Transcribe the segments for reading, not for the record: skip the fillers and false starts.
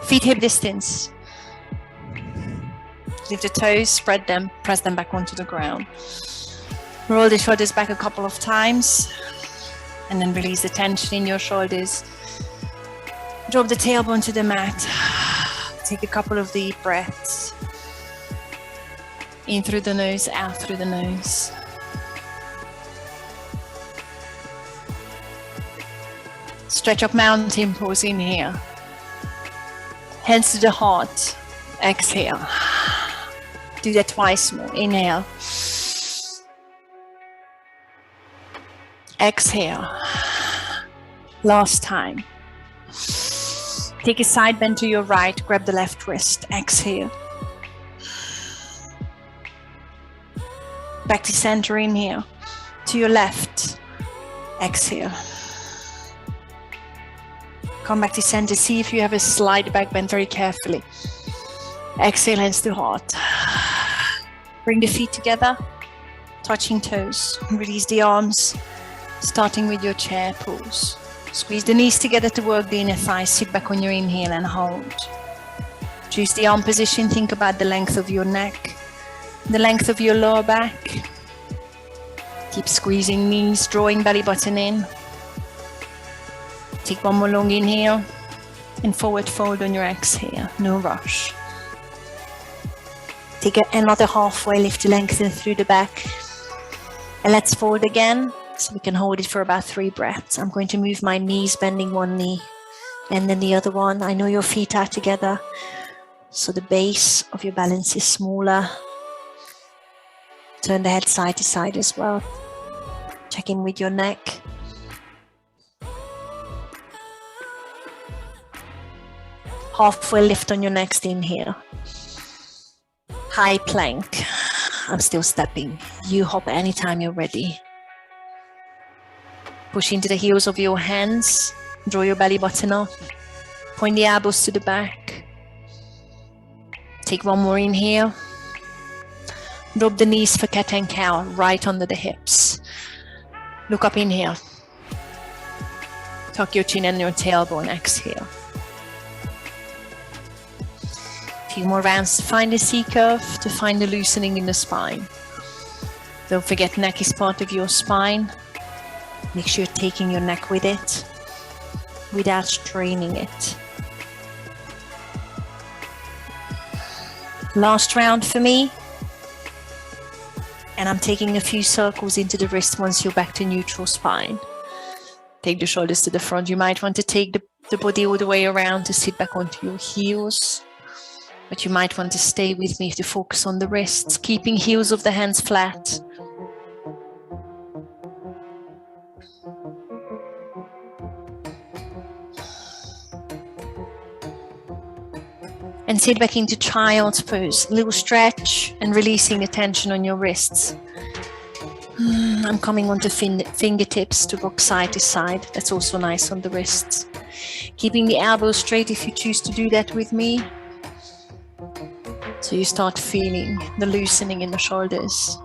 Feet hip distance. Lift the toes, spread them, press them back onto the ground. Roll the shoulders back a couple of times and then release the tension in your shoulders. Drop the tailbone to the mat. Take a couple of deep breaths. In through the nose, out through the nose. Stretch up mountain pose, inhale. Hands to the heart, exhale. Do that twice more, inhale. Exhale. Last time. Take a side bend to your right, grab the left wrist, exhale. Back to center, inhale. To your left, exhale. Come back to center, see if you have a slight back bend very carefully. Exhale, hands to heart. Bring the feet together, touching toes. Release the arms, starting with your chair pose. Squeeze the knees together to work the inner thighs. Sit back on your inhale and hold. Choose the arm position. Think about the length of your neck, the length of your lower back. Keep squeezing knees, drawing belly button in. Take one more long inhale and forward fold on your exhale. No rush. Take another halfway lift to lengthen through the back. And let's fold again. So we can hold it for about 3 breaths. I'm going to move my knees, bending one knee and then the other one. I know your feet are together, so the base of your balance is smaller. Turn the head side to side as well. Check in with your neck. Halfway lift on your next inhale. High plank. I'm still stepping. You hop anytime you're ready. Push into the heels of your hands. Draw your belly button up. Point the elbows to the back. Take one more inhale. Drop the knees for cat and cow, right under the hips. Look up, inhale. Tuck your chin and your tailbone, exhale. Few more rounds to find the C-curve, to find the loosening in the spine. Don't forget, neck is part of your spine. Make sure you're taking your neck with it, without straining it. Last round for me. And I'm taking a few circles into the wrist once you're back to neutral spine. Take the shoulders to the front. You might want to take the body all the way around to sit back onto your heels. But you might want to stay with me to focus on the wrists, keeping heels of the hands flat. And sit back into child's pose. A little stretch and releasing the tension on your wrists. I'm coming onto fingertips to rock side to side. That's also nice on the wrists. Keeping the elbows straight if you choose to do that with me. So you start feeling the loosening in the shoulders.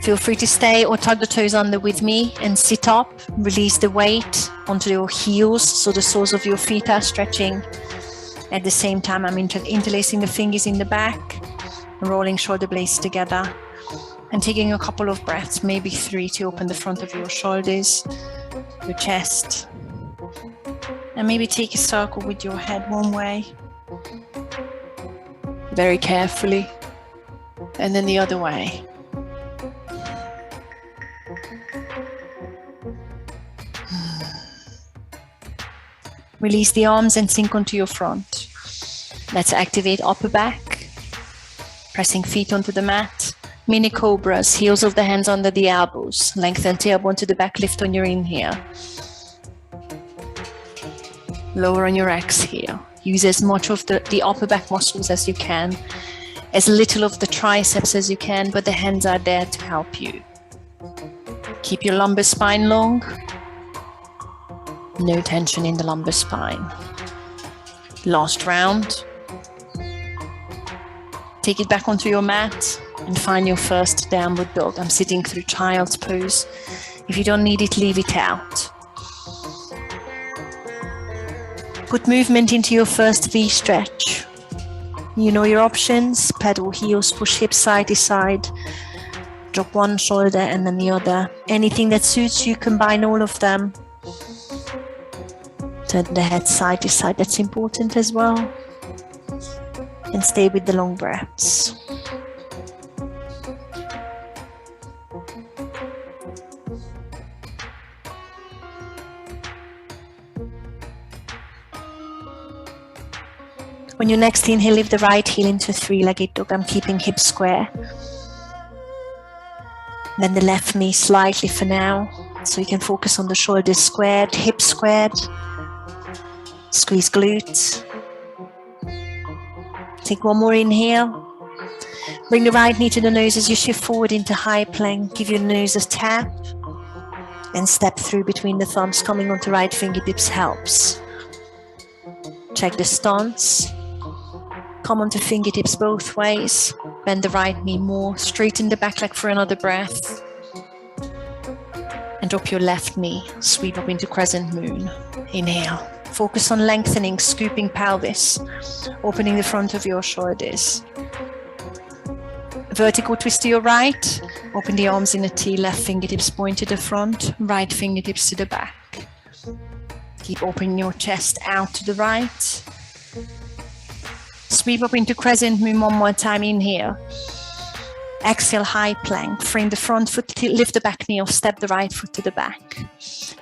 Feel free to stay or tuck the toes under with me and sit up. Release the weight onto your heels so the soles of your feet are stretching. At the same time, I'm interlacing the fingers in the back, rolling shoulder blades together, and taking a couple of breaths, maybe 3, to open the front of your shoulders, your chest. And maybe take a circle with your head one way, very carefully, and then the other way. Release the arms and sink onto your front. Let's activate upper back, pressing feet onto the mat. Mini cobras, heels of the hands under the elbows. Lengthen tailbone to the back, lift on your inhale. Lower on your exhale. Use as much of the upper back muscles as you can, as little of the triceps as you can, but the hands are there to help you. Keep your lumbar spine long. No tension in the lumbar spine. Last round. Take it back onto your mat. and find your first downward dog. I'm sitting through child's pose. If you don't need it, leave it out. Put movement into your first V stretch. You know your options: pedal heels, push hips side to side, drop one shoulder and then the other. Anything that suits you, combine all of them. Turn the head side to side, that's important as well. And stay with the long breaths. On your next inhale, lift the right heel into a three-legged dog. I'm keeping hips square. Then the left knee slightly for now, so you can focus on the shoulders squared, hips squared. Squeeze glutes. Take one more inhale. Bring the right knee to the nose as you shift forward into high plank. Give your nose a tap and step through between the thumbs. Coming onto right fingertips helps. Check the stance. Come onto fingertips both ways. Bend the right knee more. Straighten the back leg for another breath. And drop your left knee. Sweep up into crescent moon. Inhale. Focus on lengthening, scooping pelvis. Opening the front of your shoulders. Vertical twist to your right. Open the arms in a T. Left fingertips point to the front. Right fingertips to the back. Keep opening your chest out to the right. Sweep up into crescent moon one more time. Inhale. Exhale, high plank. Frame the front foot, lift the back knee off, step the right foot to the back.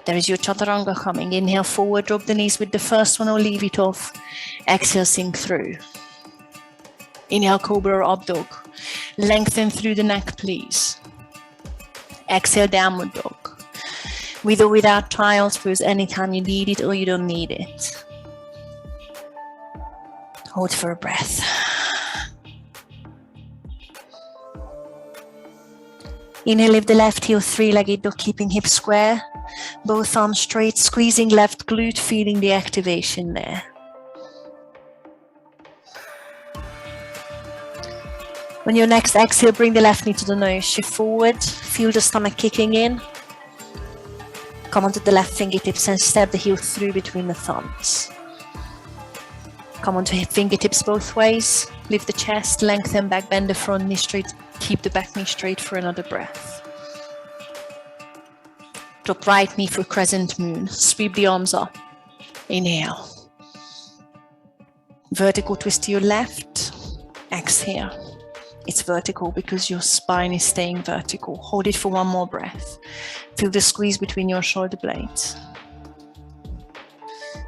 There is your chaturanga coming. Inhale forward, drop the knees with the first one or leave it off. Exhale, sink through. Inhale, cobra or up dog. Lengthen through the neck, please. Exhale, downward dog. With or without child's pose, anytime you need it or you don't need it. Hold for a breath. Inhale, lift the left heel, three-legged dog, keeping hips square. Both arms straight, squeezing left glute, feeling the activation there. On your next exhale, bring the left knee to the nose, shift forward, feel the stomach kicking in. Come onto the left fingertips and step the heel through between the thumbs. Come onto fingertips both ways. Lift the chest, lengthen back, bend the front knee straight. Keep the back knee straight for another breath. Drop right knee for crescent moon. Sweep the arms up. Inhale. Vertical twist to your left. Exhale. It's vertical because your spine is staying vertical. Hold it for one more breath. Feel the squeeze between your shoulder blades.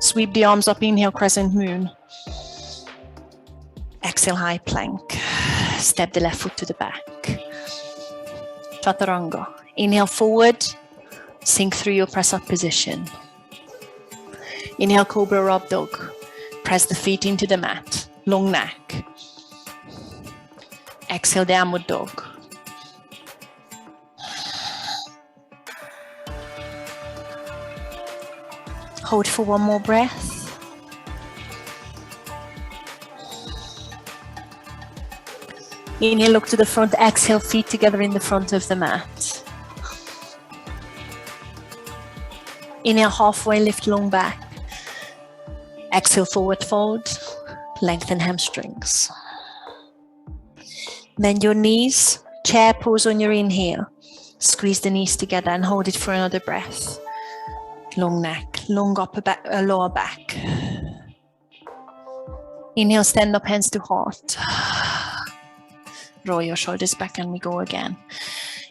Sweep the arms up. Inhale, crescent moon. Exhale, high plank. Step the left foot to the back. Chaturanga. Inhale forward. Sink through your press up position. Inhale, cobra or up dog. Press the feet into the mat. Long neck. Exhale, downward dog. Hold for one more breath. Inhale, look to the front. Exhale, feet together in the front of the mat. Inhale, halfway lift, long back. Exhale, forward fold. Lengthen hamstrings. Bend your knees. Chair pose on your inhale. Squeeze the knees together and hold it for another breath. Long neck, long upper back, lower back. Inhale, stand up, hands to heart. Roll your shoulders back and we go again.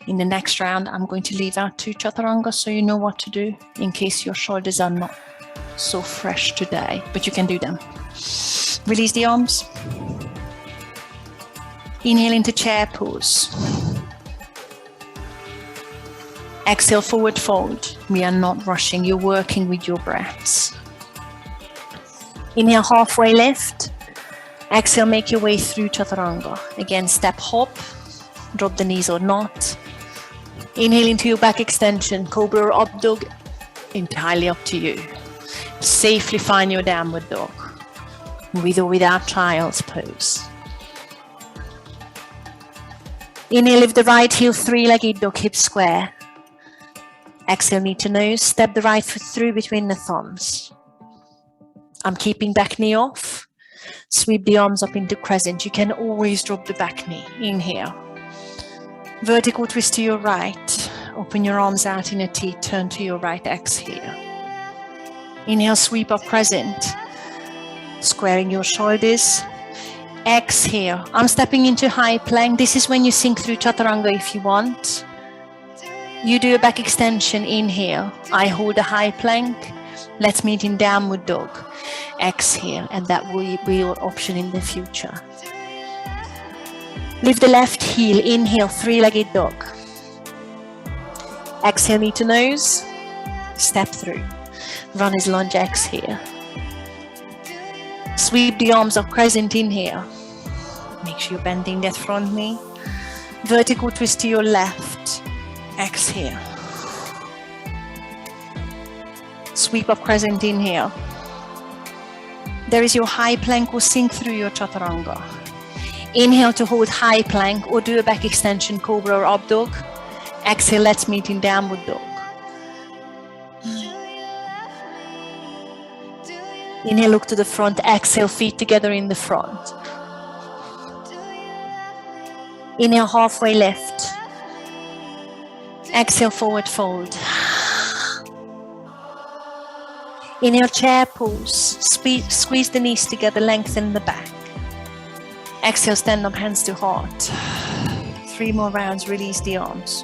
In the next round, I'm going to leave out 2 chaturangas so you know what to do in case your shoulders are not so fresh today, but you can do them. Release the arms. Inhale into chair pose. Exhale, forward fold. We are not rushing, you're working with your breaths. Inhale, halfway lift. Exhale, make your way through chaturanga. Again, step hop, drop the knees or not. Inhale into your back extension, cobra or up dog, entirely up to you. Safely find your downward dog, with or without child's pose. Inhale, lift the right heel, three-legged dog, hips square. Exhale, knee to nose, step the right foot through between the thumbs. I'm keeping back knee off. Sweep the arms up into crescent. You can always drop the back knee. Inhale. Vertical twist to your right. Open your arms out in a T, turn to your right, exhale. Inhale, sweep up crescent. Squaring your shoulders. Exhale. I'm stepping into high plank. This is when you sink through chaturanga if you want. You do a back extension, inhale. I hold a high plank. Let's meet in downward dog. Exhale, and that will be your option in the future. Lift the left heel, inhale, three-legged dog. Exhale, knee to nose, step through. Runner's lunge, exhale. Sweep the arms up, crescent, inhale. Make sure you're bending that front knee. Vertical twist to your left, exhale. Sweep up crescent, inhale. There is your high plank or sink through your chaturanga. Inhale to hold high plank or do a back extension, cobra or up dog. Exhale, let's meet in downward dog. Inhale, look to the front. Exhale, feet together in the front. Inhale, halfway lift. Exhale, forward fold. Inhale, chair pose. Squeeze the knees together, lengthen the back. Exhale, stand up, hands to heart. 3 more rounds, release the arms.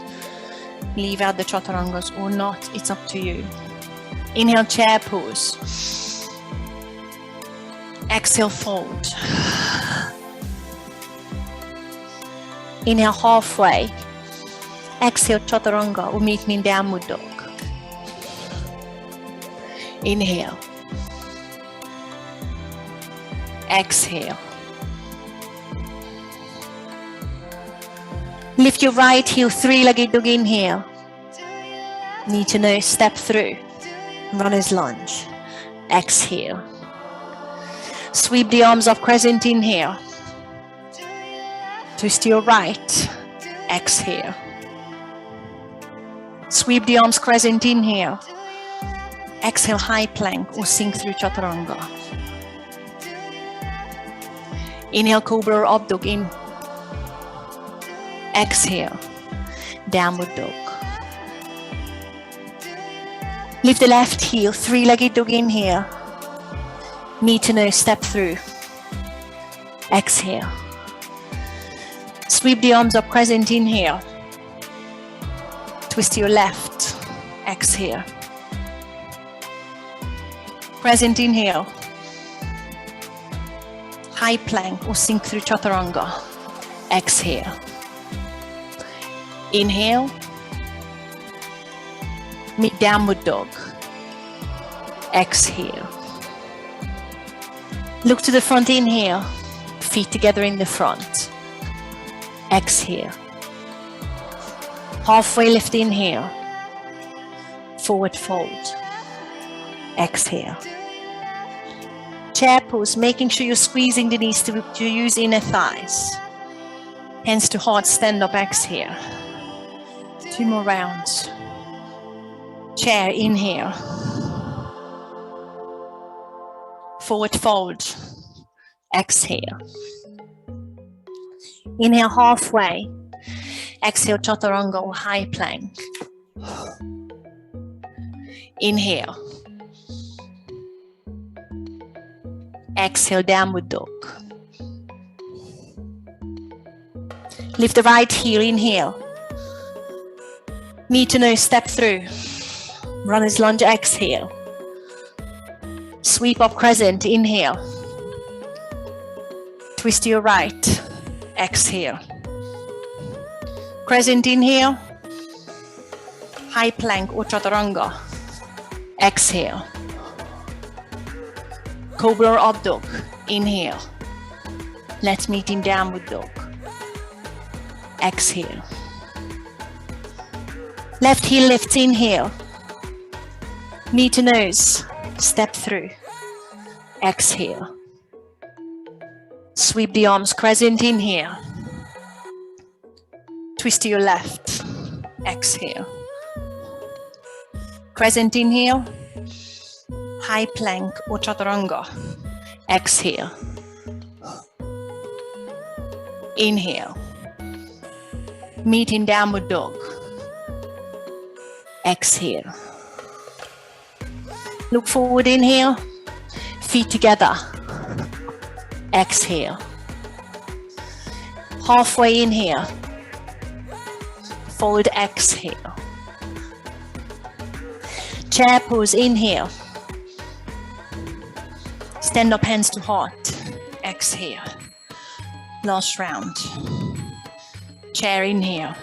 Leave out the chaturangas or not, it's up to you. Inhale, chair pose. Exhale, fold. Inhale, halfway. Exhale, chaturanga or meet me in downward dog. Inhale. Exhale. Lift your right heel, three-legged dog, inhale. Knee to nose, step through. Runner's lunge. Exhale. Sweep the arms up, crescent, inhale. Twist to your right. Exhale. Sweep the arms, crescent, inhale. Exhale, high plank or sink through chaturanga. Inhale, cobra or up dog, in. Exhale, downward dog. Lift the left heel, three-legged dog, inhale. Knee to nose, step through. Exhale. Sweep the arms up, crescent, inhale. Twist to your left. Exhale. Crescent, inhale. High plank or sink through chaturanga. Exhale. Inhale. Meet downward dog. Exhale. Look to the front, inhale. Feet together in the front. Exhale. Halfway lift, inhale. Forward fold. Exhale. Chair pose, making sure you're squeezing the knees to use inner thighs. Hands to heart, stand up, exhale. 2 more rounds. Chair, inhale. Forward fold. Exhale. Inhale, halfway. Exhale, chaturanga or high plank. Inhale. Exhale, downward dog. Lift the right heel, inhale. Knee to nose, step through. Runner's lunge, exhale. Sweep up crescent, inhale. Twist to your right, exhale. Crescent, inhale. High plank or chaturanga. Exhale. Cobra or up dog. Inhale. Let's meet in downward dog. Exhale. Left heel lifts, inhale. Knee to nose. Step through. Exhale. Sweep the arms, crescent, inhale. Twist to your left. Exhale. Crescent inhale. High plank or chaturanga. Exhale. Inhale. Meet in downward dog. Exhale. Look forward, inhale. Feet together. Exhale. Halfway inhale. Forward exhale. Chair pose, inhale. Stand up, hands to heart. Exhale. Last round. Chair inhale.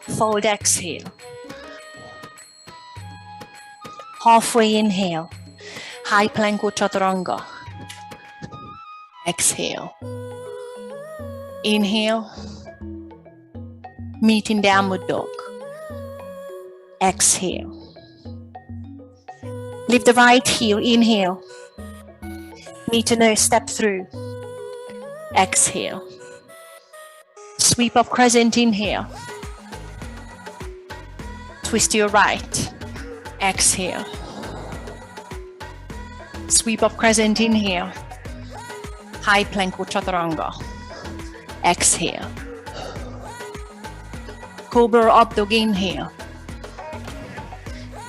Forward exhale. Halfway inhale. High plank or chaturanga. Exhale. Inhale. Meet in downward dog. Exhale. Lift the right heel. Inhale. Meet to nose, step through. Exhale. Sweep up crescent, inhale. Twist to your right. Exhale. Sweep up crescent, inhale. High plank or chaturanga. Exhale. Cobra up dog, inhale.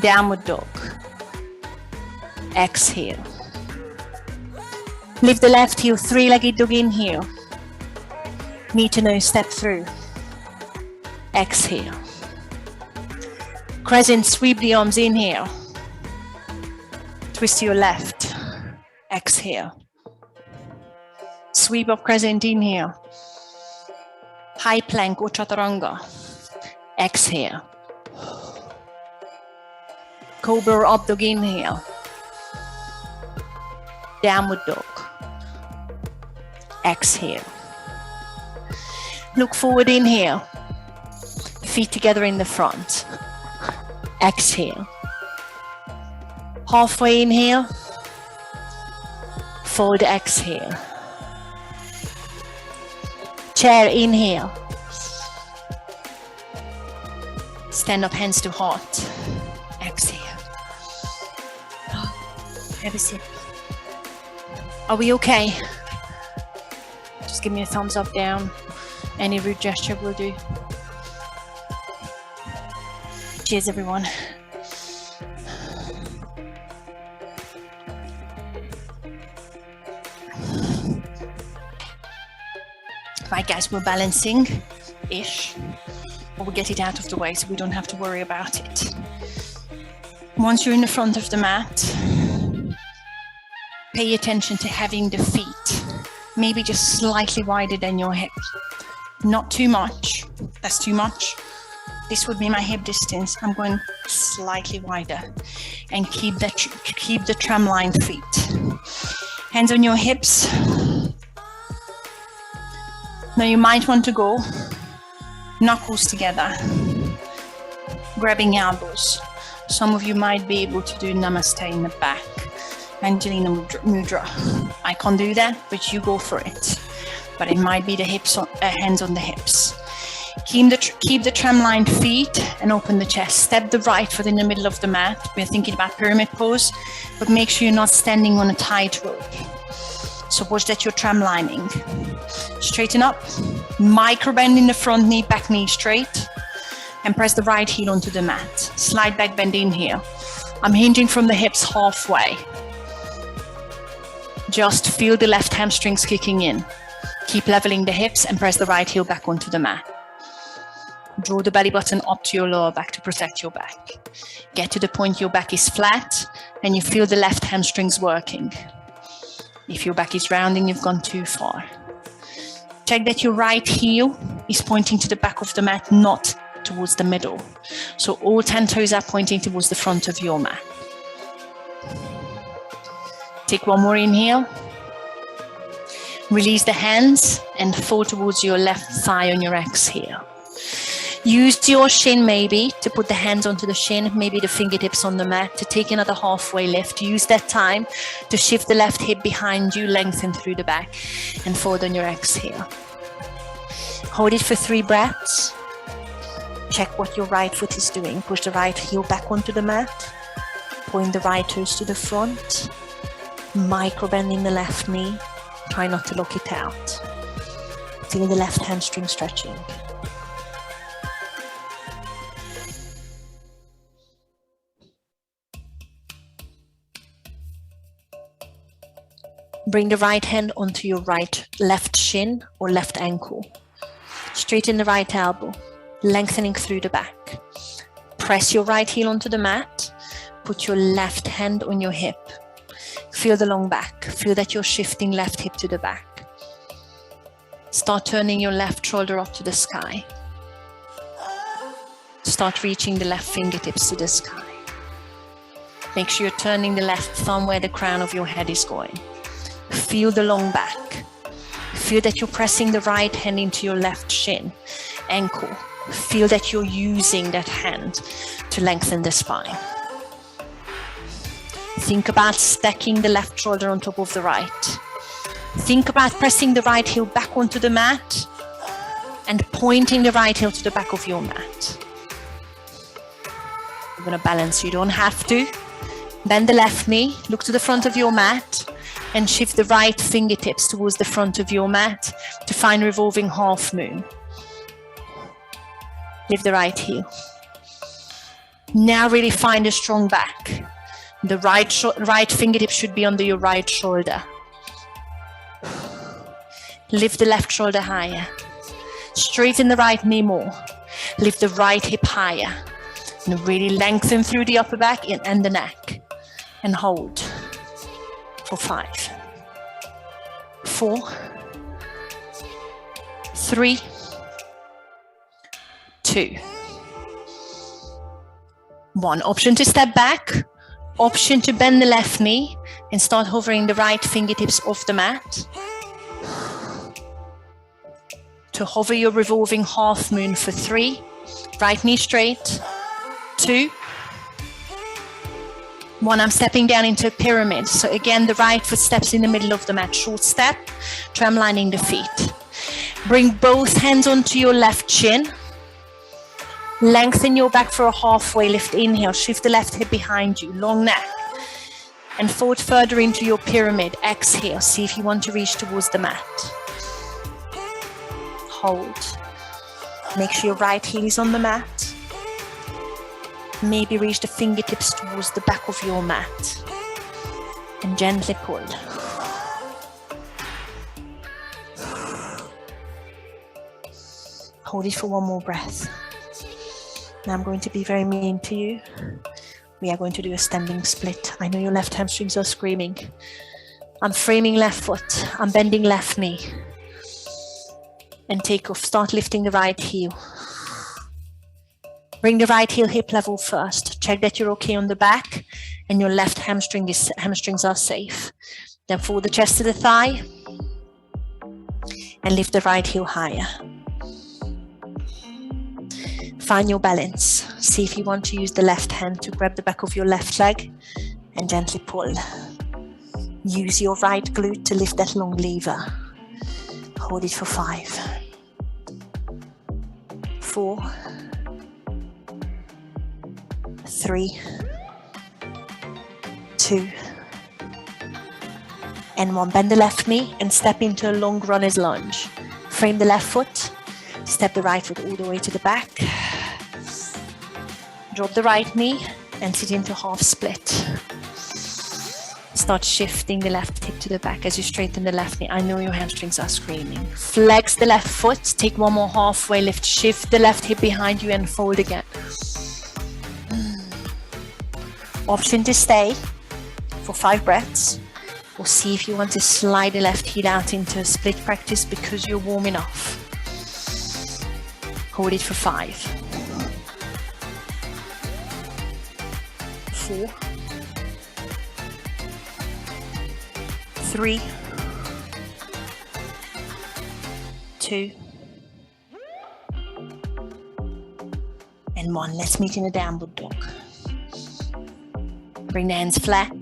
Downward dog. Exhale. Lift the left heel, three-legged dog, inhale. Knee to nose, step through. Exhale. Crescent, sweep the arms, inhale. Twist to your left. Exhale. Sweep up crescent, inhale. High plank or chaturanga. Exhale. Cobra up dog, inhale. Downward dog. Exhale. Look forward, inhale. Feet together in the front. Exhale. Halfway inhale. Forward exhale. Chair inhale. Stand up, hands to heart. Exhale. Have a sip. Are we okay? Just give me a thumbs up, down. Any rude gesture will do. Cheers, everyone. Right, guys, we're balancing-ish. But we'll get it out of the way so we don't have to worry about it. Once you're in the front of the mat, pay attention to having the feet maybe just slightly wider than your hip. Not too much. That's too much. This would be my hip distance. I'm going slightly wider and keep the tramline feet. Hands on your hips. Now you might want to go knuckles together, grabbing elbows. Some of you might be able to do namaste in the back, Angelina Mudra. I can't do that, but you go for it. But it might be the hips, hands on the hips. Keep the tramline feet and open the chest. Step the right foot in the middle of the mat. We're thinking about pyramid pose, but make sure you're not standing on a tightrope. So watch that you're tramlining. Straighten up, micro bend in the front knee, back knee straight, and press the right heel onto the mat. Slide back, bend inhale. I'm hinging from the hips halfway. Just feel the left hamstrings kicking in. Keep leveling the hips and press the right heel back onto the mat. Draw the belly button up to your lower back to protect your back. Get to the point your back is flat and you feel the left hamstrings working. If your back is rounding, you've gone too far. Check that your right heel is pointing to the back of the mat, not towards the middle. So all 10 toes are pointing towards the front of your mat. Take one more inhale. Release the hands and fall towards your left thigh on your exhale. Use your shin maybe to put the hands onto the shin, maybe the fingertips on the mat to take another halfway lift. Use that time to shift the left hip behind you, lengthen through the back and forward on your exhale. Hold it for 3 breaths. Check what your right foot is doing. Push the right heel back onto the mat. Point the right toes to the front. Micro bend in the left knee. Try not to lock it out. Feel the left hamstring stretching. Bring the right hand onto your left shin or left ankle. Straighten the right elbow, lengthening through the back. Press your right heel onto the mat. Put your left hand on your hip. Feel the long back. Feel that you're shifting left hip to the back. Start turning your left shoulder up to the sky. Start reaching the left fingertips to the sky. Make sure you're turning the left thumb where the crown of your head is going. Feel the long back. Feel that you're pressing the right hand into your left shin, ankle. Feel that you're using that hand to lengthen the spine. Think about stacking the left shoulder on top of the right. Think about pressing the right heel back onto the mat and pointing the right heel to the back of your mat. You're going to balance. You don't have to. Bend the left knee, look to the front of your mat, and shift the right fingertips towards the front of your mat to find revolving half moon. Lift the right heel. Now really find a strong back. The right fingertip should be under your right shoulder. Lift the left shoulder higher. Straighten the right knee more. Lift the right hip higher. And really lengthen through the upper back and the neck. And hold for 5, 4, 3, 2, 1. Option to step back. Option to bend the left knee and start hovering the right fingertips off the mat. To hover your revolving half moon for 3. Right knee straight. 2. 1, I'm stepping down into a pyramid. So again, the right foot steps in the middle of the mat. Short step, tramlining the feet. Bring both hands onto your left shin. Lengthen your back for a halfway lift. Inhale, shift the left hip behind you, long neck. And fold further into your pyramid. Exhale, see if you want to reach towards the mat. Hold. Make sure your right heel is on the mat. Maybe reach the fingertips towards the back of your mat. And gently pull. Hold it for 1 more breath. Now I'm going to be very mean to you. We are going to do a standing split. I know your left hamstrings are screaming. I'm framing left foot. I'm bending left knee. And take off. Start lifting the right heel. Bring the right heel hip level first. Check that you're okay on the back and your left hamstrings are safe. Then fold the chest to the thigh and lift the right heel higher. Find your balance. See if you want to use the left hand to grab the back of your left leg and gently pull. Use your right glute to lift that long lever. Hold it for 5, 4, 3, 2, and 1. Bend the left knee and step into a long runner's lunge. Frame the left foot. Step the right foot all the way to the back. Drop the right knee and sit into half split. Start shifting the left hip to the back as you straighten the left knee. I know your hamstrings are screaming. Flex the left foot. Take 1 more halfway lift. Shift the left hip behind you and fold again. Option to stay for 5 breaths. Or see if you want to slide the left heel out into a split practice because you're warm enough. Hold it for 5, 4, 3, 2, and 1. Let's meet in a downward dog. Bring the hands flat,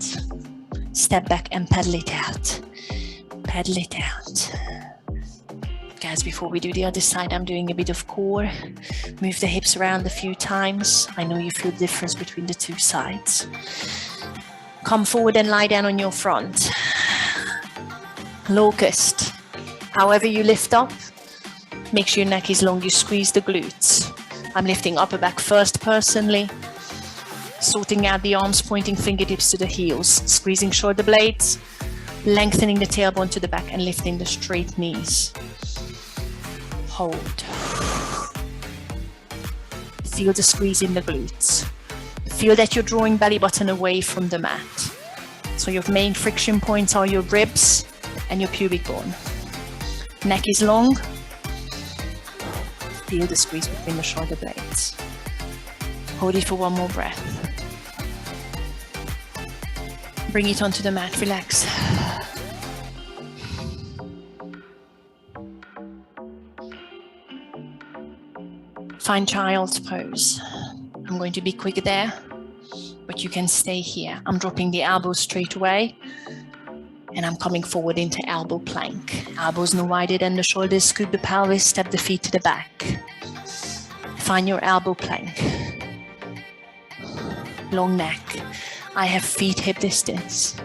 step back and pedal it out. Pedal it out. Good. As before we do the other side, I'm doing a bit of core. Move the hips around a few times. I know you feel the difference between the two sides. Come forward and lie down on your front. Locust. However you lift up, make sure your neck is long. You squeeze the glutes. I'm lifting upper back first personally. Sorting out the arms, pointing fingertips to the heels. Squeezing shoulder blades. Lengthening the tailbone to the back and lifting the straight knees. Hold. Feel the squeeze in the glutes. Feel that you're drawing belly button away from the mat. So your main friction points are your ribs and your pubic bone. Neck is long. Feel the squeeze between the shoulder blades. Hold it for one more breath. Bring it onto the mat, relax. Find child's pose. I'm going to be quick there, but you can stay here. I'm dropping the elbows straight away, and I'm coming forward into elbow plank. Elbows no wider than the shoulders, scoop the pelvis, step the feet to the back. Find your elbow plank. Long neck. I have feet hip distance.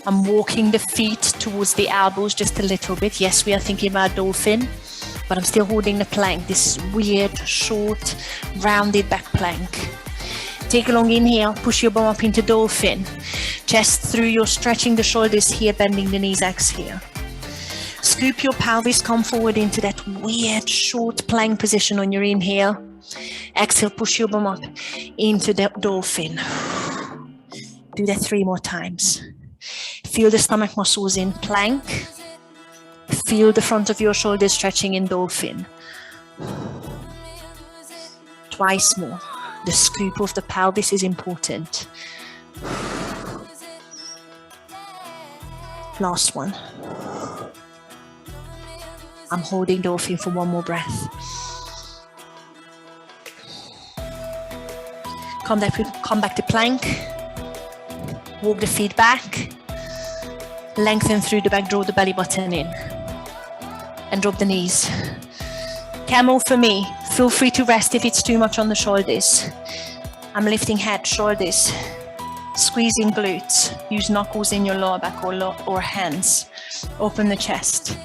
I'm walking the feet towards the elbows just a little bit. Yes, we are thinking about dolphin, but I'm still holding the plank, this weird, short, rounded back plank. Take a long inhale, push your bum up into dolphin. Chest through, you're stretching the shoulders here, bending the knees, exhale. Scoop your pelvis, come forward into that weird, short plank position on your inhale. Exhale, push your bum up into the dolphin. Do that 3 more times. Feel the stomach muscles in plank. Feel the front of your shoulders stretching in dolphin. Twice more. The scoop of the pelvis is important. Last one. I'm holding dolphin for one more breath. Come back to plank. Walk the feet back. Lengthen through the back, draw the belly button in. And drop the knees. Camel for me. Feel free to rest if it's too much on the shoulders. I'm lifting head, shoulders. Squeezing glutes. Use knuckles in your lower back or hands. Open the chest.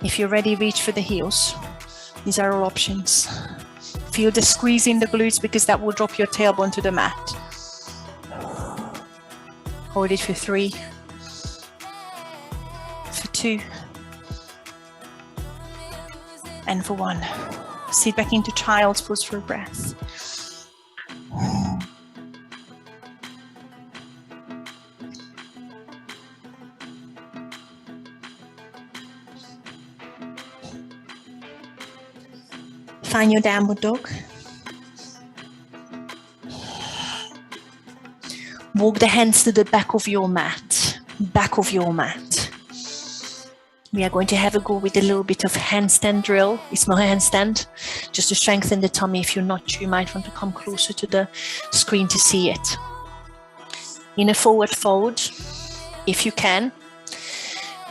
If you're ready, reach for the heels. These are all options. Feel the squeeze in the glutes because that will drop your tailbone to the mat. Hold it for 3, for 2, and for 1. Sit back into child's pose for a breath. Find your downward dog. Walk the hands to the back of your mat. Back of your mat. We are going to have a go with a little bit of handstand drill. It's not a handstand, just to strengthen the tummy. If you're not sure, you might want to come closer to the screen to see it. In a forward fold, if you can,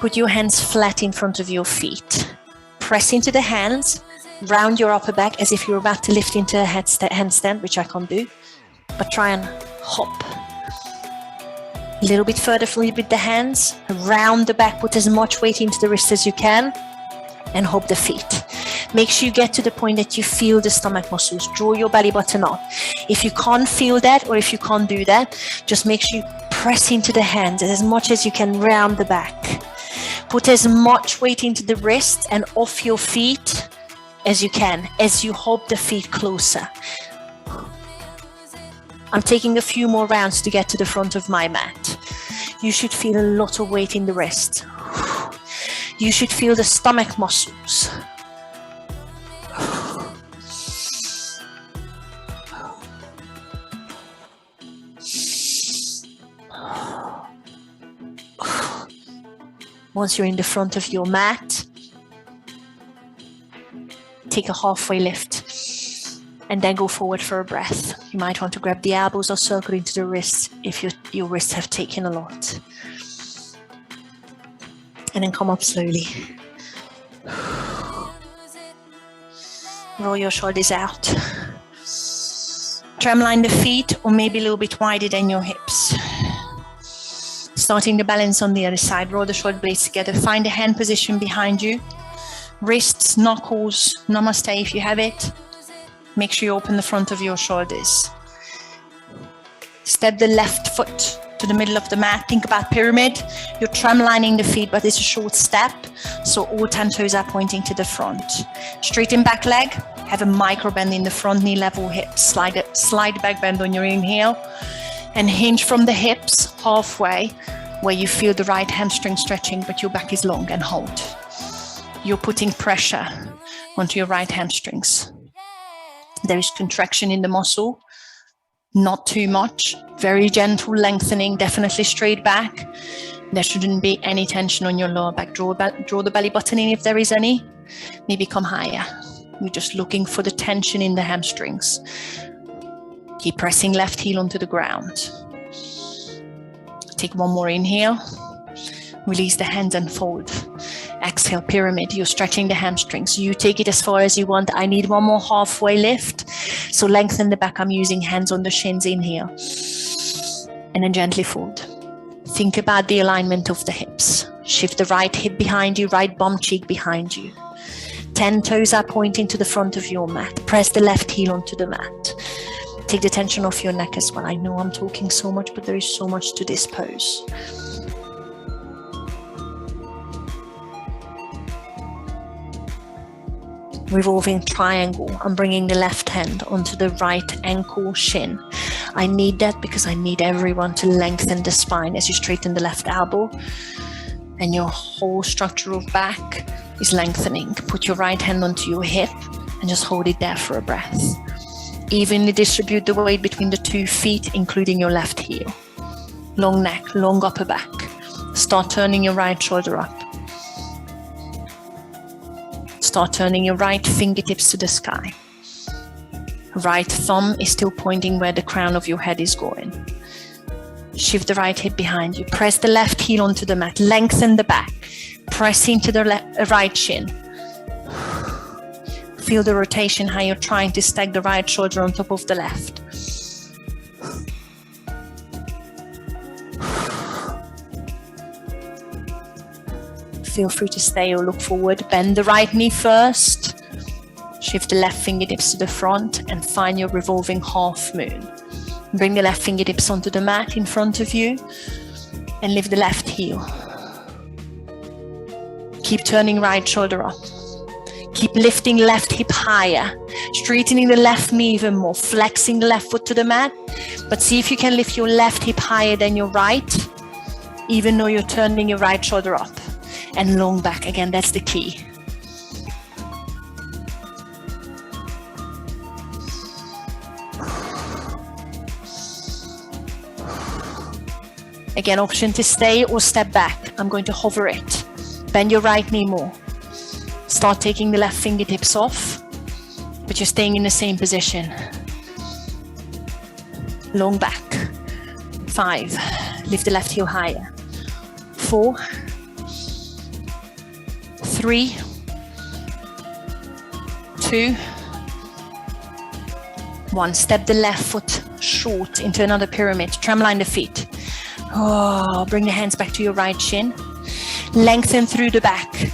put your hands flat in front of your feet. Press into the hands, round your upper back as if you're about to lift into a handstand, which I can't do, but try and hop. A little bit further with the hands, round the back, put as much weight into the wrist as you can, and hop the feet. Make sure you get to the point that you feel the stomach muscles. Draw your belly button up. If you can't feel that, or if you can't do that, just make sure you press into the hands as much as you can round the back. Put as much weight into the wrist and off your feet as you can, as you hop the feet closer. I'm taking a few more rounds to get to the front of my mat. You should feel a lot of weight in the wrist. You should feel the stomach muscles. Once you're in the front of your mat, take a halfway lift and then go forward for a breath. You might want to grab the elbows or circle into the wrists if your wrists have taken a lot. And then come up slowly. Roll your shoulders out. Tramline the feet, or maybe a little bit wider than your hips. Starting the balance on the other side. Roll the shoulder blades together. Find a hand position behind you. Wrists, knuckles, namaste if you have it. Make sure you open the front of your shoulders. Step the left foot to the middle of the mat. Think about pyramid. You're tramlining the feet, but it's a short step. So all 10 toes are pointing to the front. Straighten back leg. Have a micro bend in the front knee, level hips. Slide back bend on your inhale. And hinge from the hips halfway where you feel the right hamstring stretching, but your back is long, and hold. You're putting pressure onto your right hamstrings. There is contraction in the muscle, not too much, very gentle lengthening, definitely straight back. There shouldn't be any tension on your lower back. Draw the belly button in if there is any. Maybe come higher. You're just looking for the tension in the hamstrings. Keep pressing left heel onto the ground. Take one more inhale. Release the hands and fold. Exhale, pyramid. You're stretching the hamstrings. You take it as far as you want. I need one more halfway lift. So lengthen the back. I'm using hands on the shins. Inhale. And then gently fold. Think about the alignment of the hips. Shift the right hip behind you, right bum cheek behind you. 10 toes are pointing to the front of your mat. Press the left heel onto the mat. Take the tension off your neck as well. I know I'm talking so much, but there is so much to this pose. Revolving triangle. I'm bringing the left hand onto the right ankle shin. I need that because I need everyone to lengthen the spine as you straighten the left elbow. And your whole structure of back is lengthening. Put your right hand onto your hip and just hold it there for a breath. Evenly distribute the weight between the 2 feet, including your left heel. Long neck, long upper back. Start turning your right shoulder up. Start turning your right fingertips to the sky. Right thumb is still pointing where the crown of your head is going. Shift the right hip behind you. Press the left heel onto the mat. Lengthen the back. Press into the right shin. Feel the rotation, how you're trying to stack the right shoulder on top of the left. Feel free to stay or look forward. Bend the right knee first. Shift the left fingertips to the front and find your revolving half moon. Bring the left fingertips onto the mat in front of you and lift the left heel. Keep turning right shoulder up. Keep lifting left hip higher, straightening the left knee even more, flexing the left foot to the mat, but see if you can lift your left hip higher than your right, even though you're turning your right shoulder up. And long back, again, that's the key. Again, option to stay or step back. I'm going to hover it. Bend your right knee more. Start taking the left fingertips off, but you're staying in the same position. Long back. 5. Lift the left heel higher. 4. 3. 2. 1. Step the left foot short into another pyramid. Tramline the feet. Oh, bring the hands back to your right shin. Lengthen through the back.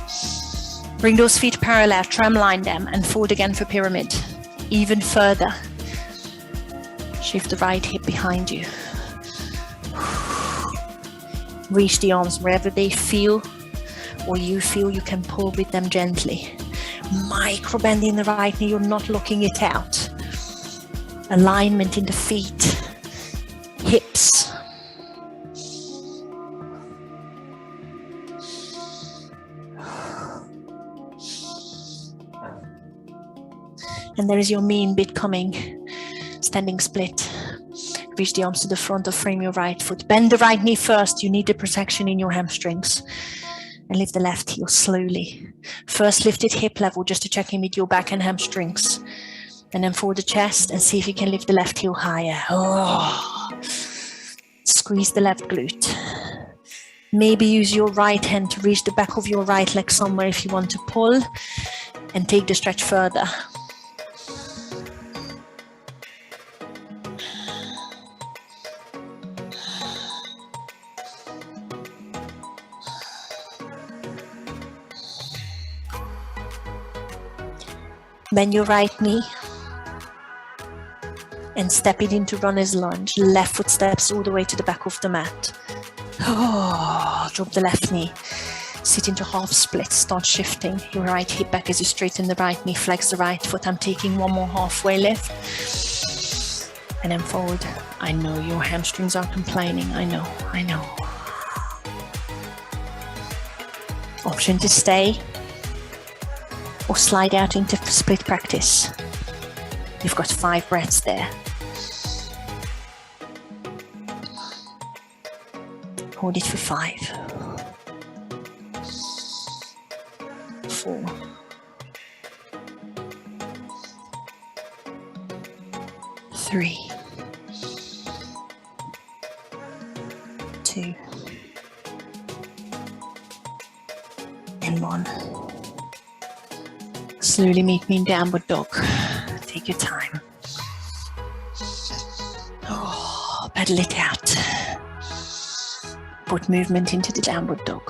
Bring those feet parallel, tramline them, and fold again for pyramid. Even further. Shift the right hip behind you. Reach the arms wherever they feel, or you feel you can pull with them gently. Micro bend in the right knee, you're not locking it out. Alignment in the feet, hips. And there is your mean bit coming. Standing split. Reach the arms to the front or frame your right foot. Bend the right knee first. You need the protection in your hamstrings. And lift the left heel slowly. First lift it hip level just to check in with your back and hamstrings. And then fold the chest and see if you can lift the left heel higher. Oh. Squeeze the left glute. Maybe use your right hand to reach the back of your right leg somewhere if you want to pull, and take the stretch further. Bend your right knee and step it into runner's lunge. Left foot steps all the way to the back of the mat. Oh, drop the left knee. Sit into half split. Start shifting your right hip back as you straighten the right knee. Flex the right foot. I'm taking one more halfway lift. And then forward. I know your hamstrings are complaining. I know. Option to stay or slide out into split practice. You've got 5 breaths there. Hold it for 5, 4, 3, 2, and 1. Slowly meet me in downward dog. Take your time. Oh, pedal it out. Put movement into the downward dog.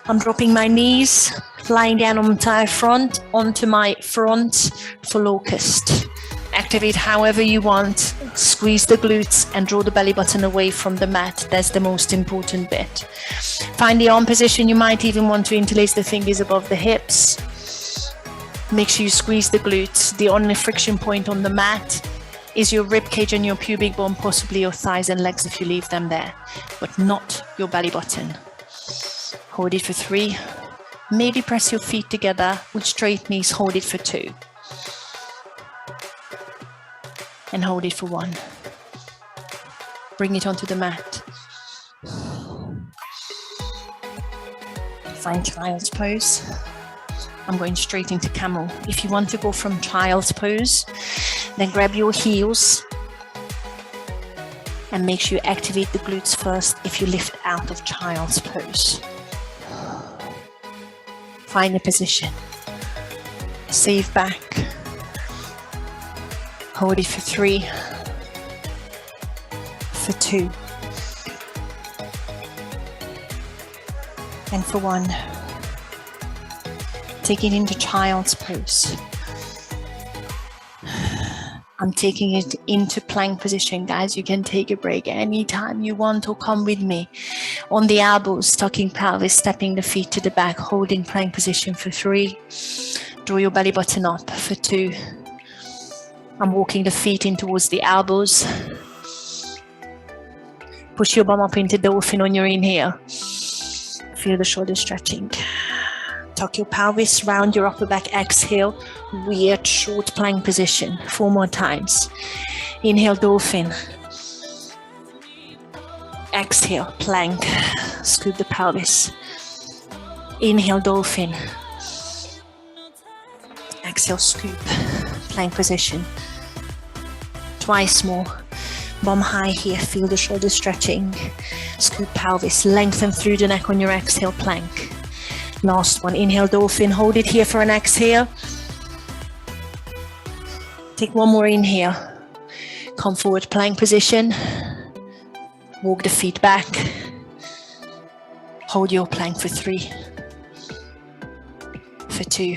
I'm dropping my knees, lying down on my front, onto my front for locust. Activate however you want. Squeeze the glutes and draw the belly button away from the mat. That's the most important bit. Find the arm position. You might even want to interlace the fingers above the hips. Make sure you squeeze the glutes. The only friction point on the mat is your rib cage and your pubic bone, possibly your thighs and legs if you leave them there, but not your belly button. Hold it for 3. Maybe press your feet together with straight knees. Hold it for 2. And hold it for 1. Bring it onto the mat. Find child's pose. I'm going straight into camel. If you want to go from child's pose, then grab your heels and make sure you activate the glutes first if you lift out of child's pose. Find a position. Save back. Hold it for 3, for 2, and for 1. Take it into child's pose. I'm taking it into plank position, guys. You can take a break anytime you want or come with me. On the elbows, tucking pelvis, stepping the feet to the back, holding plank position for 3. Draw your belly button up for 2. I'm walking the feet in towards the elbows. Push your bum up into dolphin on your inhale. Feel the shoulders stretching. Tuck your pelvis, round your upper back, exhale. Weird short plank position. 4 more times. Inhale, dolphin. Exhale, plank. Scoop the pelvis. Inhale, dolphin. Exhale, scoop. Plank position. Twice more. Bum high here. Feel the shoulders stretching. Scoop pelvis. Lengthen through the neck on your exhale, plank. Last one. Inhale, dolphin. Hold it here for an exhale. Take one more inhale. Come forward, plank position. Walk the feet back. Hold your plank for 3, for 2,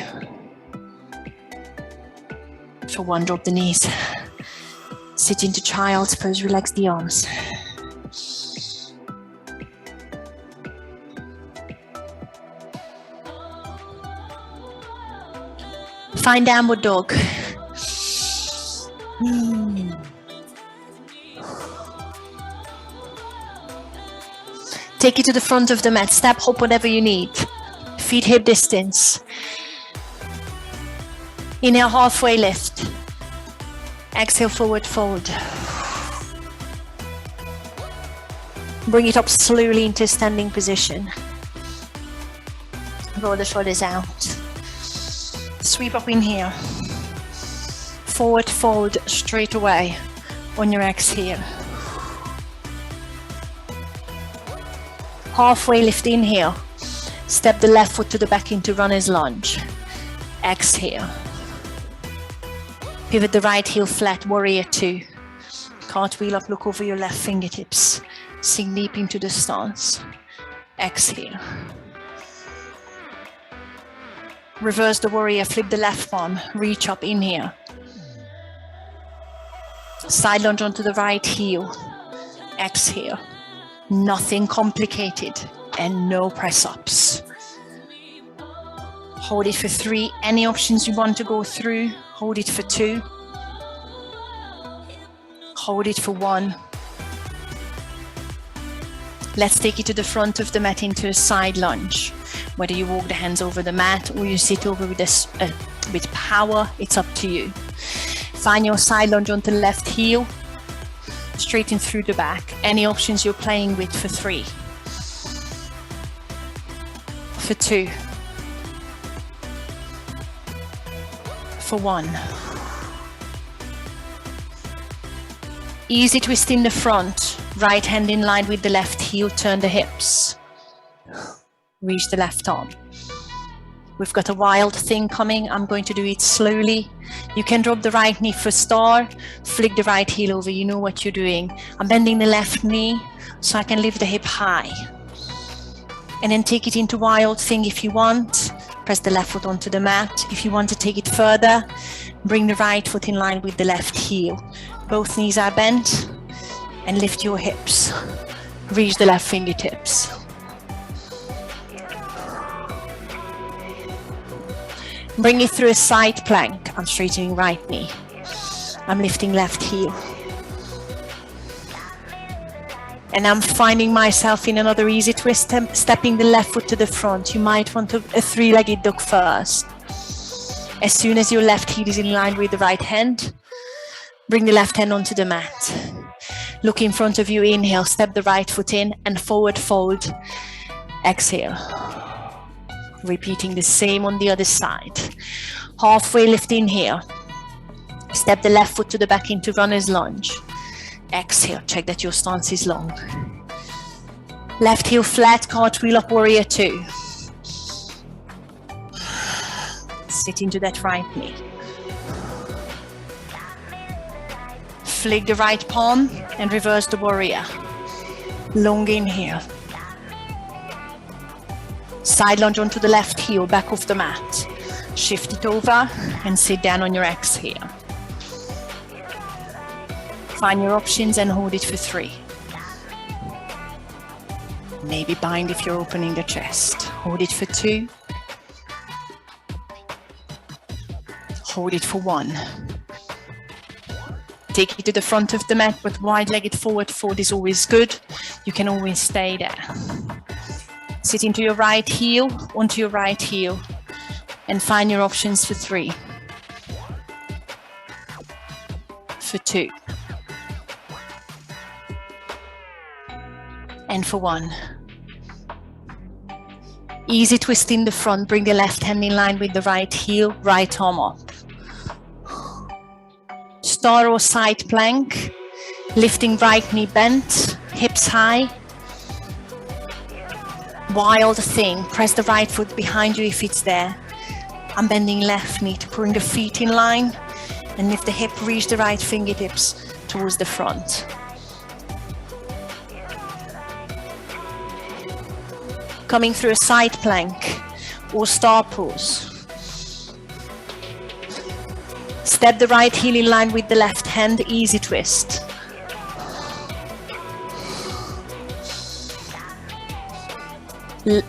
for 1. Drop the knees. Sit into child's pose. Relax the arms. Find downward dog. Take it to the front of the mat. Step, hop, whatever you need. Feet hip distance. Inhale, halfway lift. Exhale, forward fold. Bring it up slowly into standing position. Roll the shoulders out. Sweep up in here. Forward fold straight away. On your exhale. Halfway lift, inhale. Step the left foot to the back into runner's lunge. Exhale. Pivot the right heel flat, warrior two. Cartwheel up, look over your left fingertips. Sink deep into the stance. Exhale. Reverse the warrior, flip the left palm, reach up, inhale. Side lunge onto the right heel. Exhale. Nothing complicated and no press ups. Hold it for 3. Any options you want to go through, hold it for 2. Hold it for 1. Let's take it to the front of the mat into a side lunge. Whether you walk the hands over the mat or you sit over with power, it's up to you. Find your side lunge onto the left heel, straighten through the back. Any options you're playing with for 3. For 2. For 1. Easy twist in the front. Right hand in line with the left heel, turn the hips. Reach the left arm. We've got a wild thing coming. I'm going to do it slowly. You can drop the right knee for start, flick the right heel over. You know what you're doing. I'm bending the left knee so I can lift the hip high. And then take it into wild thing if you want. Press the left foot onto the mat. If you want to take it further, bring the right foot in line with the left heel. Both knees are bent and lift your hips. Reach the left fingertips. Bring it through a side plank. I'm straightening right knee. I'm lifting left heel. And I'm finding myself in another easy twist, stepping the left foot to the front. You might want a 3-legged duck first. As soon as your left heel is in line with the right hand, bring the left hand onto the mat. Look in front of you, inhale, step the right foot in and forward fold. Exhale. Repeating the same on the other side. Halfway lift, inhale. Step the left foot to the back into runner's lunge. Exhale, check that your stance is long. Left heel flat, cartwheel up, warrior two. Sit into that right knee. Flick the right palm and reverse the warrior. Long inhale. Side lunge onto the left heel, back of the mat. Shift it over and sit down on your exhale. Find your options and hold it for 3. Maybe bind if you're opening the chest. Hold it for 2. Hold it for 1. Take it to the front of the mat, but wide-legged forward fold is always good. You can always stay there. Sit into your right heel, onto your right heel, and find your options for 3. For 2. And for 1. Easy twist in the front, bring the left hand in line with the right heel, right arm up. Star or side plank, lifting right knee bent, hips high. Wild thing, press the right foot behind you if it's there. I'm bending left knee to bring the feet in line and lift the hip, reach the right fingertips towards the front. Coming through a side plank or star pose. Step the right heel in line with the left hand, easy twist.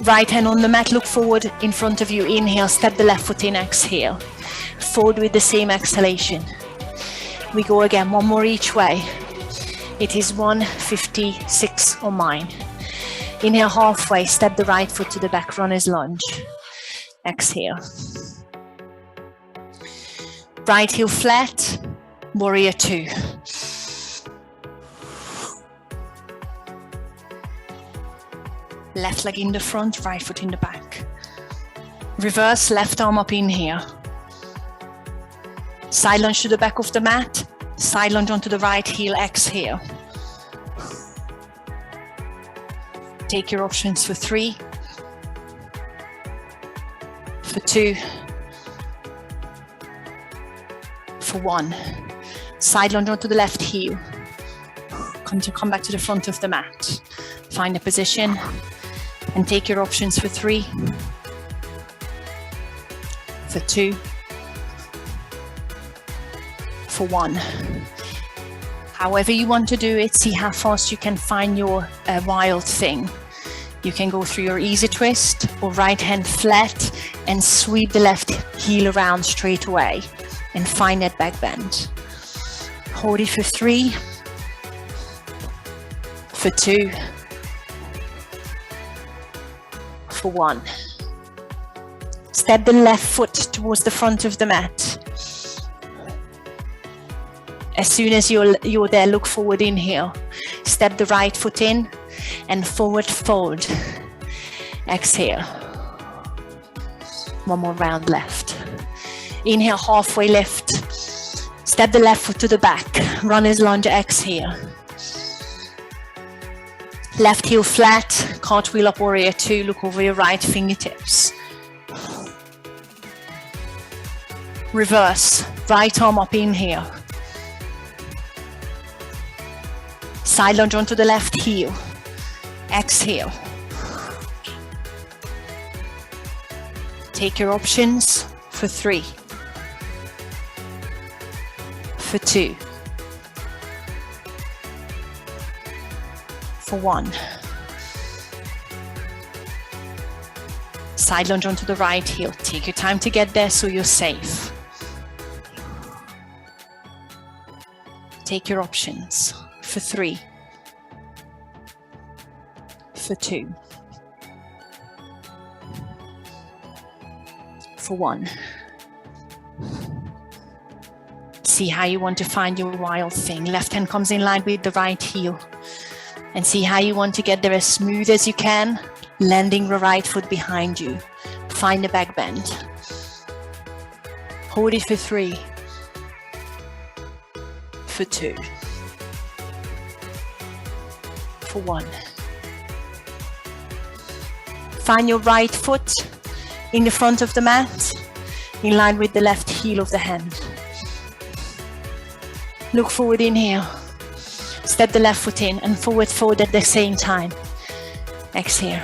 Right hand on the mat, look forward in front of you, inhale, step the left foot in, exhale. Forward with the same exhalation. We go again, 1 more each way. It is 156 on mine. Inhale halfway, step the right foot to the back, runner's lunge. Exhale. Right heel flat, warrior two. Left leg in the front, right foot in the back. Reverse, left arm up in here. Side lunge to the back of the mat, Side lunge onto the right heel, exhale. Take your options for 3, for 2, for 1. Side lunge onto the left heel. Come back to the front of the mat. Find a position and take your options for 3, for 2, for 1. However you want to do it, see how fast you can find your wild thing. You can go through your easy twist or right hand flat and sweep the left heel around straight away and find that back bend. Hold it for 3, for 2, for 1. Step the left foot towards the front of the mat. As soon as you're there, look forward, inhale. Step the right foot in and forward fold. Exhale. One more round left. Inhale, halfway lift. Step the left foot to the back. Runner's lunge, exhale. Left heel flat, cartwheel up, warrior 2. Look over your right fingertips. Reverse, right arm up, inhale. Side lunge onto the left heel. Exhale. Take your options for 3, for 2, for 1. Side lunge onto the right heel. Take your time to get there so you're safe. Take your options for 3, for 2, for 1. See how you want to find your wild thing. Left hand comes in line with the right heel. And see how you want to get there as smooth as you can, landing the right foot behind you. Find the back bend. Hold it for 3, for 2, for 1. Find your right foot in the front of the mat, in line with the left heel of the hand. Look forward, inhale. Step the left foot in and forward fold at the same time. Exhale.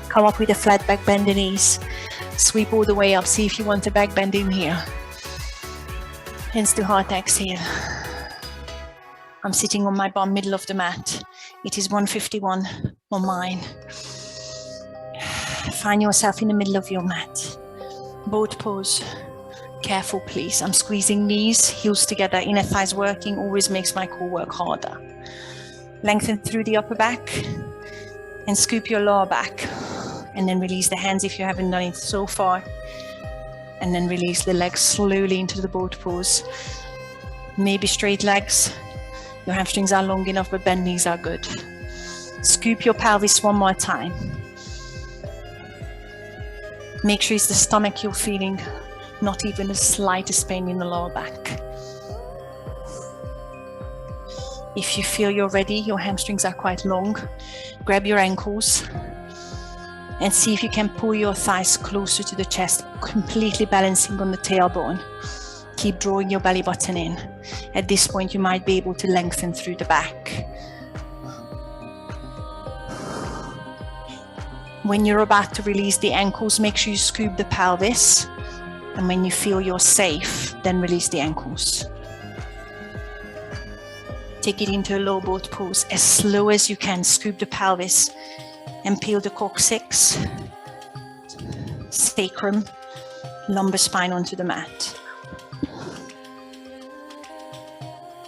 Come up with a flat back bend in knees. Sweep all the way up. See if you want a back bend in here. Hands to heart, exhale. I'm sitting on my bum, middle of the mat. It is 1:51 on mine. Find yourself in the middle of your mat. Boat pose. Careful, please. I'm squeezing knees, heels together, inner thighs working, always makes my core work harder. Lengthen through the upper back and scoop your lower back. And then release the hands if you haven't done it so far. And then release the legs slowly into the boat pose. Maybe straight legs. Your hamstrings are long enough, but bend knees are good. Scoop your pelvis one more time. Make sure it's the stomach you're feeling, not even the slightest pain in the lower back. If you feel you're ready, your hamstrings are quite long, grab your ankles and see if you can pull your thighs closer to the chest, completely balancing on the tailbone. Keep drawing your belly button in. At this point, you might be able to lengthen through the back. When you're about to release the ankles, make sure you scoop the pelvis. And when you feel you're safe, then release the ankles. Take it into a low boat pose. As slow as you can, scoop the pelvis and peel the coccyx, sacrum, lumbar spine onto the mat.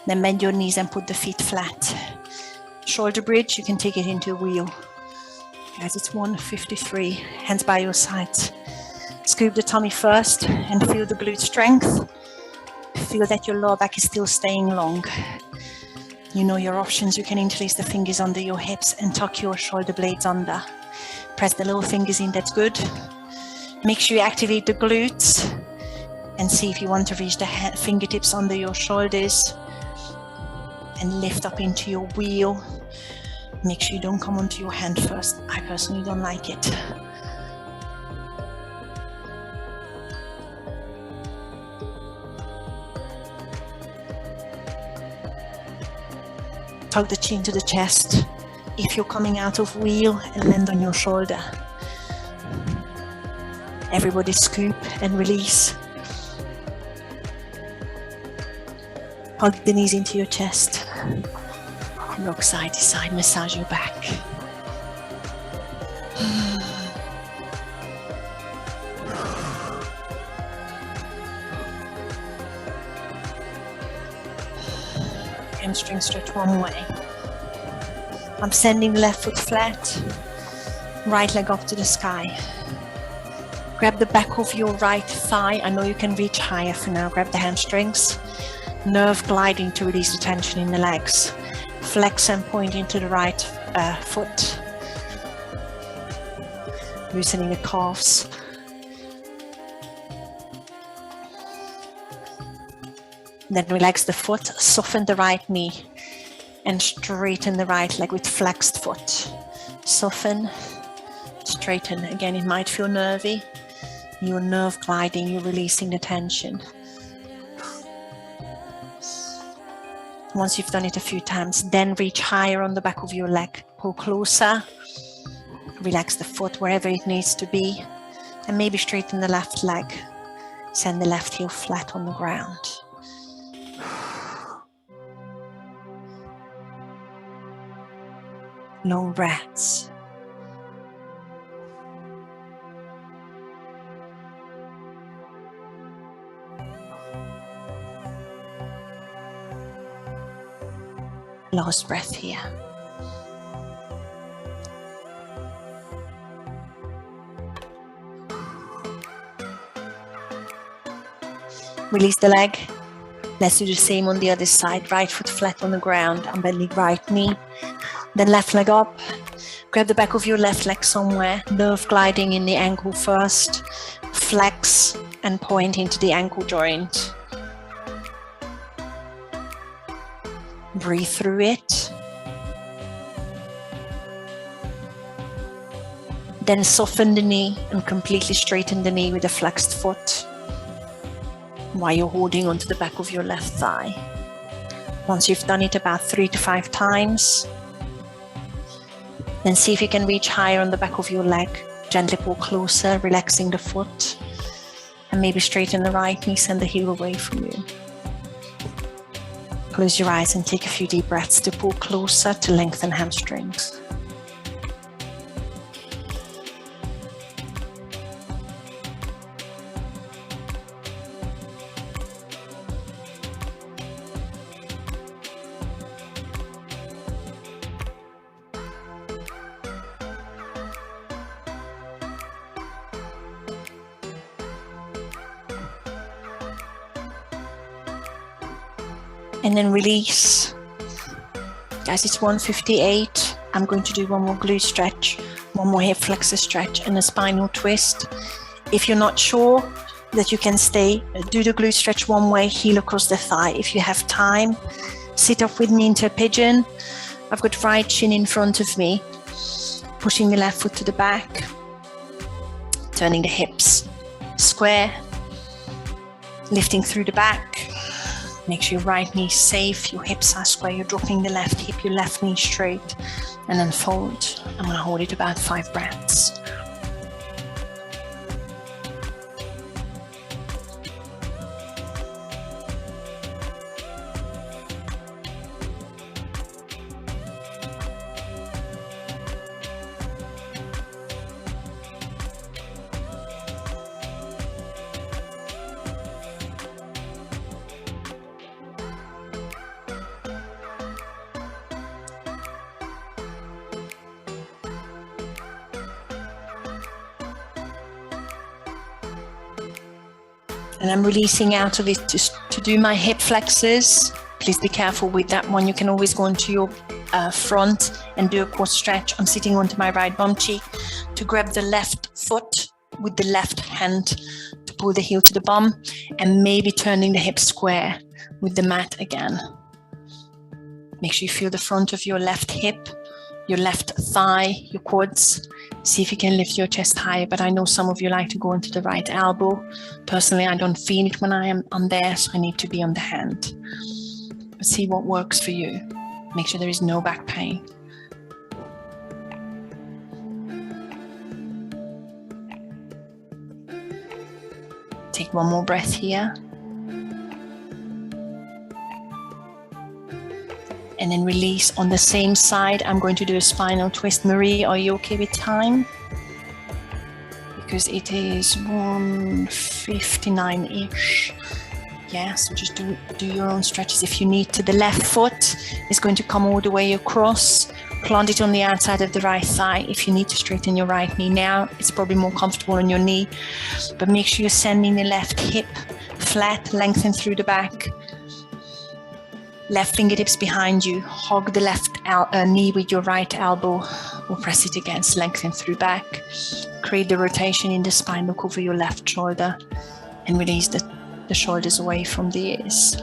Then bend your knees and put the feet flat. Shoulder bridge, you can take it into a wheel. Guys, it's 1:53, hands by your sides. Scoop the tummy first and feel the glute strength. Feel that your lower back is still staying long. You know your options. You can interlace the fingers under your hips and tuck your shoulder blades under. Press the little fingers in, that's good. Make sure you activate the glutes And see if you want to reach the fingertips under your shoulders and lift up into your wheel. Make sure you don't come onto your hand first. I personally don't like it. Tug the chin to the chest. If you're coming out of wheel, and land on your shoulder. Everybody scoop and release. Hug the knees into your chest. Rock side to side, massage your back. Hamstring stretch one way. I'm sending the left foot flat, right leg up to the sky. Grab the back of your right thigh. I know you can reach higher for now. Grab the hamstrings. Nerve gliding to release the tension in the legs. Flex and point into the right foot. Loosening the calves. Then relax the foot, soften the right knee, and straighten the right leg with flexed foot. Soften, straighten. Again, it might feel nervy. You're nerve gliding, you're releasing the tension. Once you've done it a few times, then reach higher on the back of your leg. Pull closer. Relax the foot wherever it needs to be. And maybe straighten the left leg. Send the left heel flat on the ground. Long breaths. Last breath here. Release the leg. Let's do the same on the other side. Right foot flat on the ground. I'm bending right knee. Then left leg up. Grab the back of your left leg somewhere. Nerve gliding in the ankle first. Flex and point into the ankle joint. Breathe through it. Then soften the knee and completely straighten the knee with a flexed foot while you're holding onto the back of your left thigh. Once you've done it about 3 to 5 times, then see if you can reach higher on the back of your leg. Gently pull closer, relaxing the foot, and maybe straighten the right knee, send the heel away from you. Close your eyes and take a few deep breaths to pull closer to lengthen hamstrings. And then release. Guys, it's 1:58. I'm going to do one more glute stretch, one more hip flexor stretch, and a spinal twist. If you're not sure that you can stay, do the glute stretch one way, heel across the thigh. If you have time, sit up with me into a pigeon. I've got right shin in front of me, pushing the left foot to the back, turning the hips square, lifting through the back. Make sure your right knee is safe, your hips are square, you're dropping the left hip, your left knee straight, and then fold. I'm going to hold it about 5 breaths. And I'm releasing out of it to do my hip flexors. Please be careful with that one. You can always go into your front and do a quad stretch. I'm sitting onto my right bum cheek to grab the left foot with the left hand to pull the heel to the bum and maybe turning the hips square with the mat again. Make sure you feel the front of your left hip, your left thigh, your quads. See if you can lift your chest higher, but I know some of you like to go into the right elbow. Personally, I don't feel it when I am on there, so I need to be on the hand. But see what works for you. Make sure there is no back pain. Take one more breath here. And then release on the same side. I'm going to do a spinal twist. Marie, are you okay with time? Because it is 1:59-ish. Yeah, so just do your own stretches. If you need to, the left foot is going to come all the way across. Plant it on the outside of the right thigh. If you need to straighten your right knee now, it's probably more comfortable on your knee. But make sure you're sending the left hip flat, lengthen through the back. Left fingertips behind you. Hug the left knee with your right elbow or press it against, lengthen through back. Create the rotation in the spine, look over your left shoulder and release the shoulders away from the ears.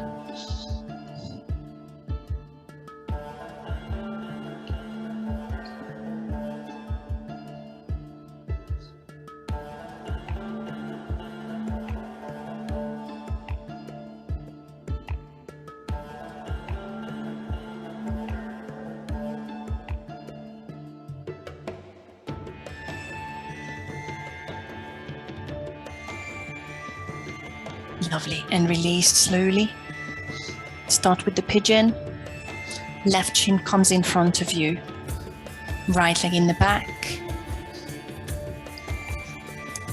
Lovely. And release slowly. Start with the pigeon. Left shin comes in front of you. Right leg in the back.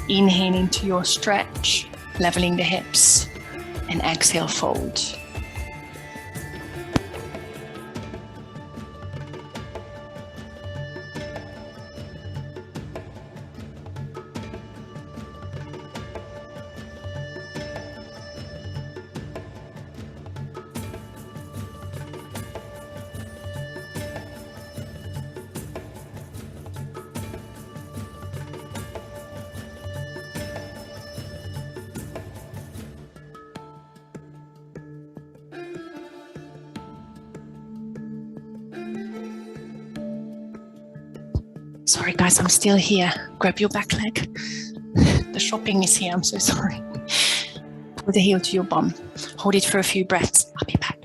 Inhale into your stretch, leveling the hips. And exhale, fold. Sorry guys, I'm still here. Grab your back leg. The shopping is here, I'm so sorry. Pull the heel to your bum. Hold it for a few breaths. I'll be back.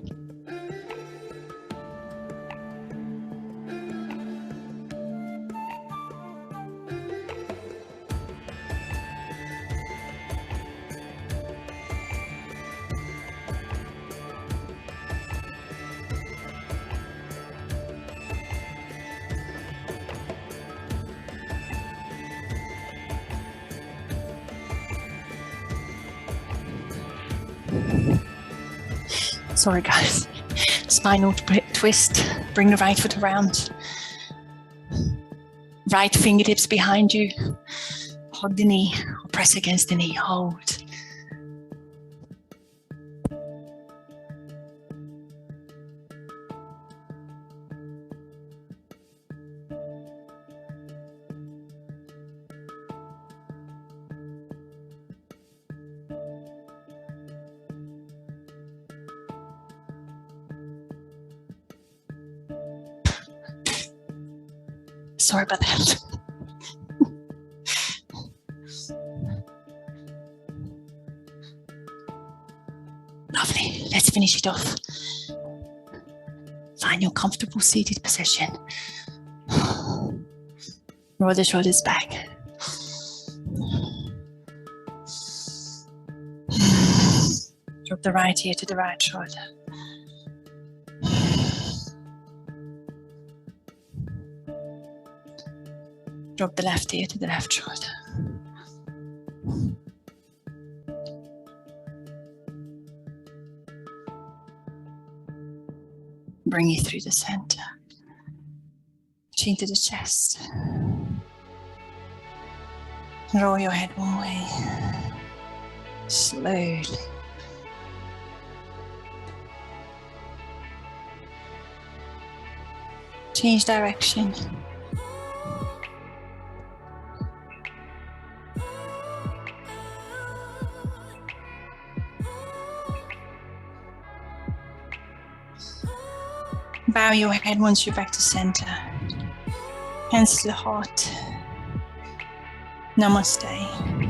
Sorry guys. Spinal twist. Bring the right foot around. Right fingertips behind you. Hug the knee or press against the knee. Hold. Sorry about that. Lovely. Let's finish it off. Find your comfortable seated position. Roll the shoulders back. Drop the right ear to the right shoulder. Drop the left ear to the left shoulder. Bring it through the center. Chin to the chest. Roll your head one way. Slowly. Change direction. Bow your head once you're back to center. Hands to the heart. Namaste.